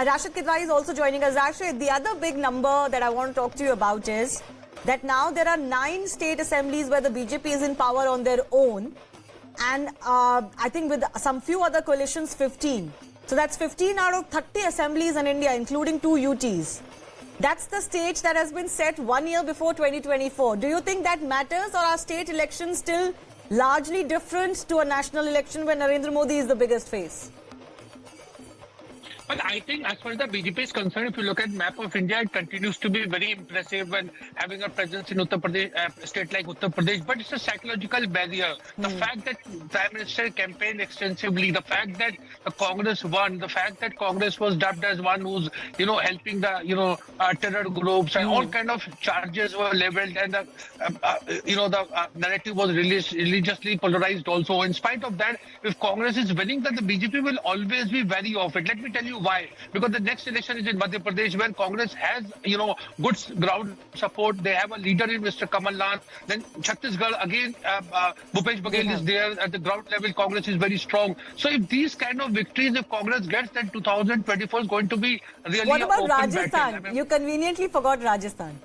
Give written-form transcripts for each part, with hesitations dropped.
Rasheed Kidwai is also joining us. Rasheed, the other big number that I want to talk to you about is that now there are 9 state assemblies where the BJP is in power on their own. And I think with some few other coalitions, 15. So that's 15 out of 30 assemblies in India, including 2 UTs. That's the stage that has been set 1 year before 2024. Do you think that matters, or are state elections still largely different to a national election when Narendra Modi is the biggest face? Well, I think as far as the BJP is concerned, if you look at map of India, it continues to be very impressive and having a presence in Uttar Pradesh, state like Uttar Pradesh. But it's a psychological barrier. The fact that Prime Minister campaigned extensively, the fact that the Congress won, the fact that Congress was dubbed as one who's, helping the, terror groups and all kind of charges were leveled, and the narrative was religiously polarized also. In spite of that, if Congress is winning, then the BJP will always be wary of it. Let me tell you why. Because the next election is in Madhya Pradesh, where Congress has, good ground support. They have a leader in Mr. Kamal Nath. Then Chhattisgarh, again, Bhupesh Baghel is there. At the ground level, Congress is very strong. So if these kind of victories, if Congress gets, then 2024 is going to be really What about open Rajasthan? battle. I mean, You conveniently forgot Rajasthan.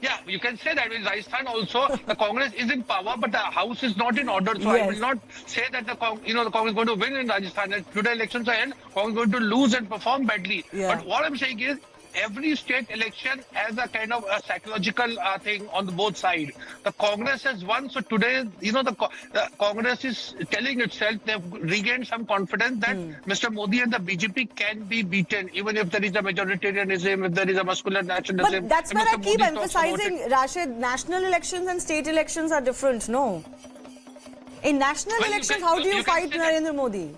yeah, you can say that in Rajasthan also, the Congress is in power, but the house is not in order. So Yes. I will not say that the Congress is going to win in Rajasthan. And today elections are end, Congress is going to lose and perform badly. Yeah. But what I'm saying is, every state election has a kind of a psychological thing on the both sides. The Congress has won, so today, the Congress is telling itself they've regained some confidence that Mr. Modi and the BJP can be beaten, even if there is a majoritarianism, if there is a muscular nationalism. But that's And where Mr. I keep Modi talks about it. emphasizing, Rashid, national elections and state elections are different, no? In national Well, you elections, can- how do you you can fight say that- Narendra Modi?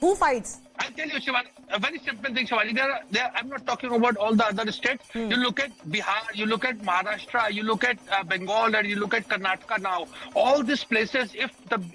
Who fights? I'll tell you, Shivani, a very simple thing, Shivani. I'm not talking about all the other states. You look at Bihar, you look at Maharashtra, you look at Bengal, and you look at Karnataka now. All these places,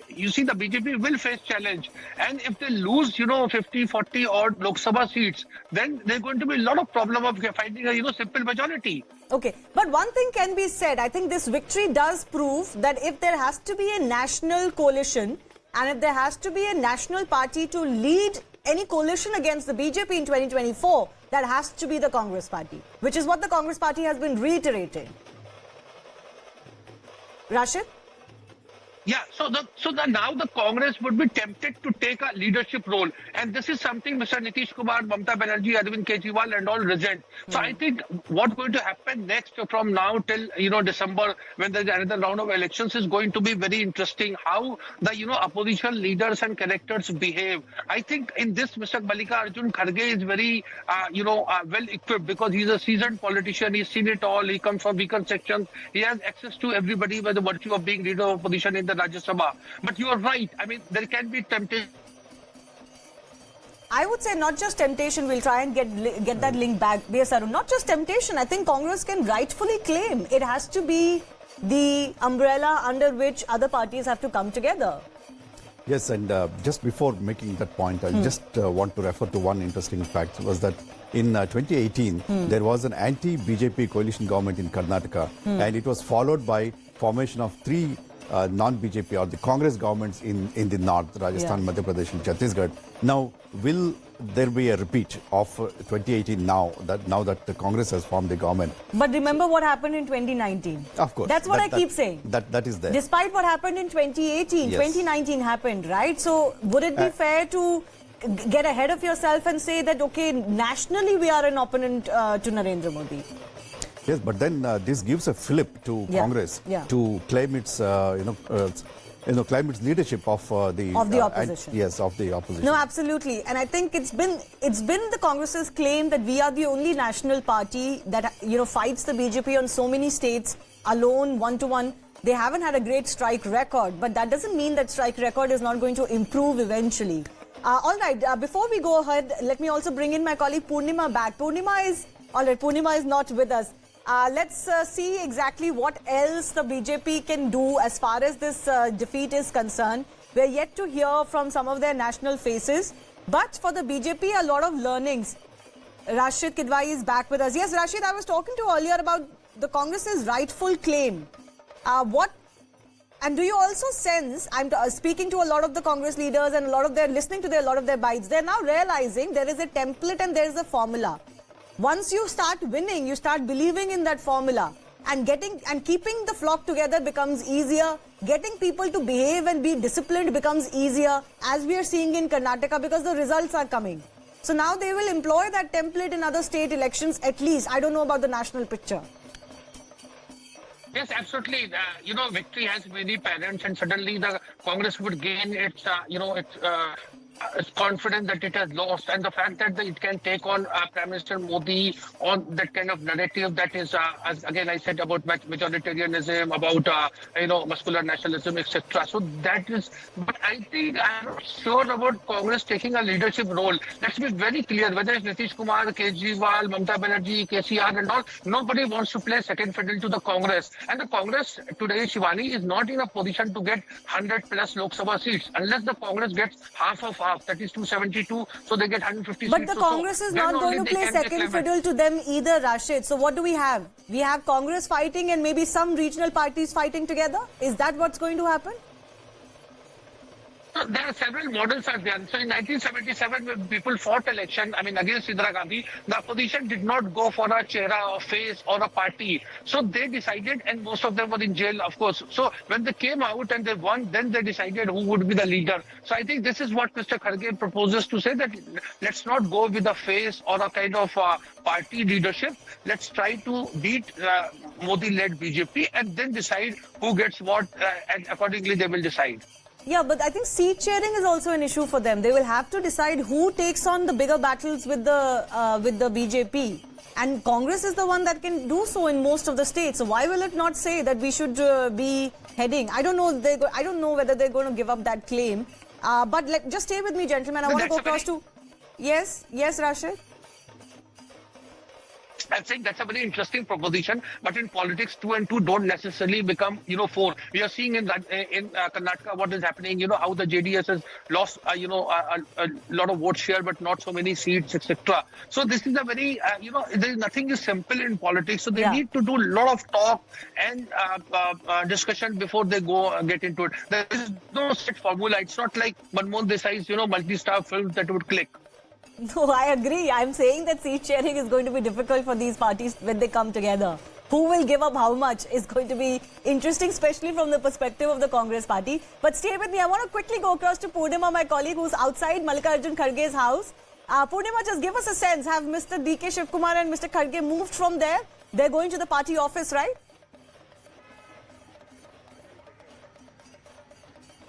you see the BJP will face challenge. And if they lose, 50, 40 odd Lok Sabha seats, then there's going to be a lot of problem of finding a, simple majority. Okay, but one thing can be said. I think this victory does prove that if there has to be a national coalition and if there has to be a national party to lead any coalition against the BJP in 2024, that has to be the Congress party, which is what the Congress party has been reiterating. Rashid? Yeah, so now the Congress would be tempted to take a leadership role, and this is something Mr. Nitish Kumar, Mamata Banerjee, Arvind Kejriwal, and all resent. So I think what's going to happen next from now till December, when there's another round of elections, is going to be very interesting. How the opposition leaders and characters behave. I think in this Mr. Mallikarjun Kharge is very well equipped, because he's a seasoned politician. He's seen it all. He comes from weaker sections. He has access to everybody by the virtue of being leader of opposition in the Rajya Sabha. But you are right. I mean, there can be temptation. I would say not just temptation. We'll try and get that link back. BS Arun, not just temptation. I think Congress can rightfully claim it has to be the umbrella under which other parties have to come together. Yes, and just before making that point, I just want to refer to one interesting fact, was that in 2018, there was an anti-BJP coalition government in Karnataka, and it was followed by formation of 3 non-BJP or the Congress governments in the north, Rajasthan, Madhya Pradesh and Chhattisgarh. Now, will there be a repeat of 2018 now that the Congress has formed the government? But remember what happened in 2019. Of course. That's what I keep saying. That is there. Despite what happened in 2018, Yes. 2019 happened, right? So would it be fair to get ahead of yourself and say that, okay, nationally we are an opponent to Narendra Modi? Yes, but then this gives a flip to Congress to claim its, claim its leadership of the opposition. Yes, of the opposition. No, absolutely, and I think it's been the Congress's claim that we are the only national party that fights the BJP on so many states alone, one-to-one. They haven't had a great strike record, but that doesn't mean that strike record is not going to improve eventually. All right, before we go ahead, let me also bring in my colleague Purnima back. Purnima is not with us. Let's see exactly what else the BJP can do as far as this defeat is concerned. We're yet to hear from some of their national faces. But for the BJP, a lot of learnings. Rasheed Kidwai is back with us. Yes, Rasheed, I was talking to you earlier about the Congress's rightful claim. What And do you also sense, I'm speaking to a lot of the Congress leaders and listening to a lot of their bites, they're now realizing there is a template and there is a formula. Once you start winning, you start believing in that formula, and keeping the flock together becomes easier. Getting people to behave and be disciplined becomes easier, as we are seeing in Karnataka, because the results are coming. So now they will employ that template in other state elections at least. I don't know about the national picture. Yes, absolutely. Victory has many parents, and suddenly the Congress would gain its confidence that it has lost, and the fact that it can take on Prime Minister Modi on that kind of narrative that is, as again I said, about majoritarianism, about muscular nationalism, etc. So that is, but I think I'm not sure about Congress taking a leadership role. Let's be very clear. Whether it's Nitish Kumar, Kejriwal, Mamata Banerjee, KCR, and all, nobody wants to play second fiddle to the Congress. And the Congress today, Shivani, is not in a position to get 100 plus Lok Sabha seats unless the Congress gets half of half. That is 272, so they get 150 but seats. But the Congress is not going to play second fiddle to them either, Rashid. So what do we have? We have Congress fighting and maybe some regional parties fighting together? Is that what's going to happen? There are several models are there. So in 1977, when people fought election, against Indira Gandhi, the opposition did not go for a chehra, a face, or a party. So they decided, and most of them were in jail, of course. So when they came out and they won, then they decided who would be the leader. So I think this is what Mr. Kharge proposes to say, that let's not go with a face or a kind of party leadership. Let's try to beat Modi-led BJP and then decide who gets what, and accordingly they will decide. Yeah, but I think seat sharing is also an issue for them. They will have to decide who takes on the bigger battles with the BJP. And Congress is the one that can do so in most of the states. So why will it not say that we should be heading? I don't know. I don't know whether they're going to give up that claim. But just stay with me, gentlemen. I want to go across to... Yes, Rashid? I think that's a very interesting proposition, but in politics, 2 and 2 don't necessarily become, 4. We are seeing in Karnataka what is happening, how the JDS has lost, a lot of vote share, but not so many seats, etc. So this is a very, there is nothing is simple in politics. So they need to do a lot of talk and discussion before they get into it. There is no set formula. It's not like Manmohan Desai's, multi-star films that would click. No, I agree. I'm saying that seat sharing is going to be difficult for these parties when they come together. Who will give up how much is going to be interesting, especially from the perspective of the Congress party. But stay with me. I want to quickly go across to Purnima, my colleague, who's outside Mallikarjun Kharge's house. Purnima, just give us a sense. Have Mr. DK Shivakumar and Mr. Kharge moved from there? They're going to the party office, right?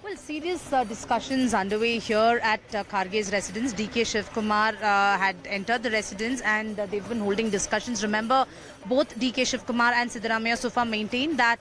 Well, serious discussions underway here at Kharge's residence. DK Shivakumar had entered the residence and they've been holding discussions. Remember, both DK Shivakumar and Siddaramaiah so far maintain that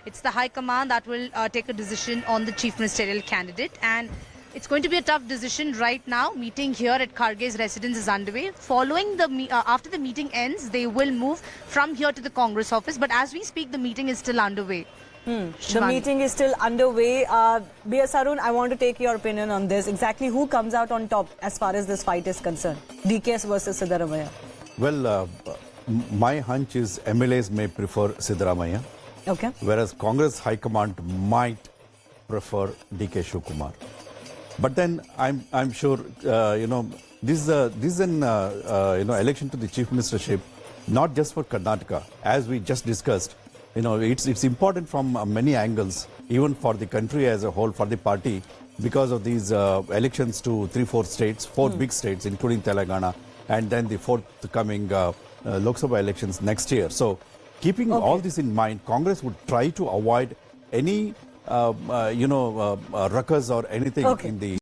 it's the High Command that will take a decision on the Chief Ministerial candidate. And it's going to be a tough decision right now. Meeting here at Kharge's residence is underway. Following the after the meeting ends, they will move from here to the Congress office. But as we speak, the meeting is still underway. The meeting is still underway. BS Arun, I want to take your opinion on this. Exactly who comes out on top as far as this fight is concerned? DKS versus Siddaramaiah. Well, my hunch is MLAs may prefer Siddaramaiah. Okay. Whereas Congress High Command might prefer DK Shivakumar. But then I'm sure this is an election to the chief ministership, not just for Karnataka, as we just discussed. It's important from many angles, even for the country as a whole, for the party, because of these elections to 3-4 states, 4 big states, including Telangana, and then the forthcoming Lok Sabha elections next year. So, keeping all this in mind, Congress would try to avoid any, ruckus or anything in the